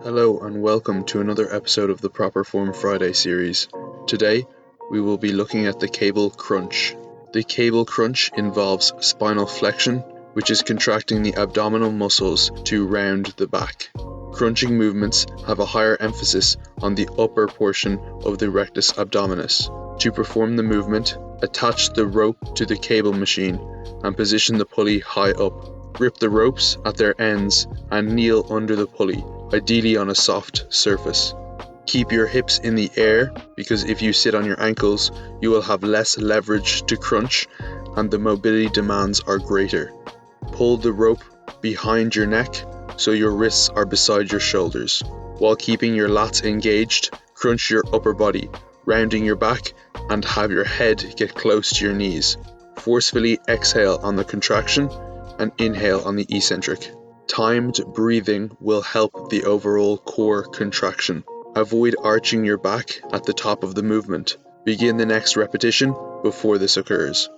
Hello and welcome to another episode of the Proper Form Friday series. Today, we will be looking at the cable crunch. The cable crunch involves spinal flexion, which is contracting the abdominal muscles to round the back. Crunching movements have a higher emphasis on the upper portion of the rectus abdominis. To perform the movement, attach the rope to the cable machine and position the pulley high up. Grip the ropes at their ends and kneel under the pulley, ideally on a soft surface. Keep your hips in the air because if you sit on your ankles, you will have less leverage to crunch and the mobility demands are greater. Pull the rope behind your neck so your wrists are beside your shoulders. While keeping your lats engaged, crunch your upper body, rounding your back and have your head get close to your knees. Forcefully exhale on the contraction and inhale on the eccentric. Timed breathing will help the overall core contraction. Avoid arching your back at the top of the movement. Begin the next repetition before this occurs.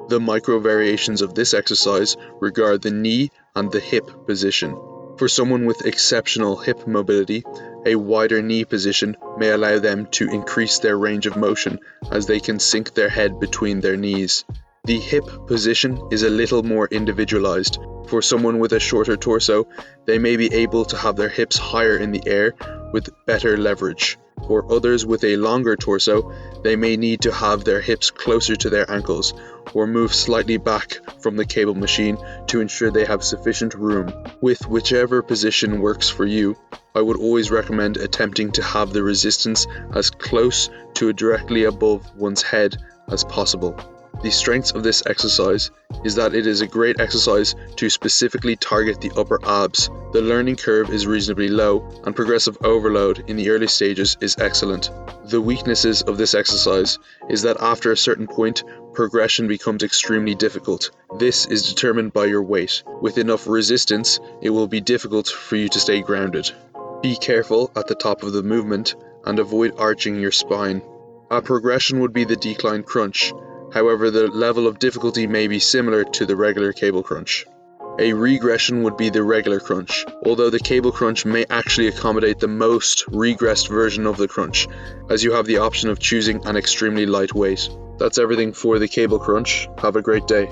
The micro variations of this exercise regard the knee and the hip position. For someone with exceptional hip mobility, a wider knee position may allow them to increase their range of motion as they can sink their head between their knees. The hip position is a little more individualized. For someone with a shorter torso, they may be able to have their hips higher in the air with better leverage. For others with a longer torso, they may need to have their hips closer to their ankles or move slightly back from the cable machine to ensure they have sufficient room. With whichever position works for you, I would always recommend attempting to have the resistance as close to directly above one's head as possible. The strengths of this exercise is that it is a great exercise to specifically target the upper abs. The learning curve is reasonably low and progressive overload in the early stages is excellent. The weaknesses of this exercise is that after a certain point, progression becomes extremely difficult. This is determined by your weight. With enough resistance, it will be difficult for you to stay grounded. Be careful at the top of the movement and avoid arching your spine. A progression would be the decline crunch. However, the level of difficulty may be similar to the regular cable crunch. A regression would be the regular crunch, although the cable crunch may actually accommodate the most regressed version of the crunch, as you have the option of choosing an extremely light weight. That's everything for the cable crunch. Have a great day.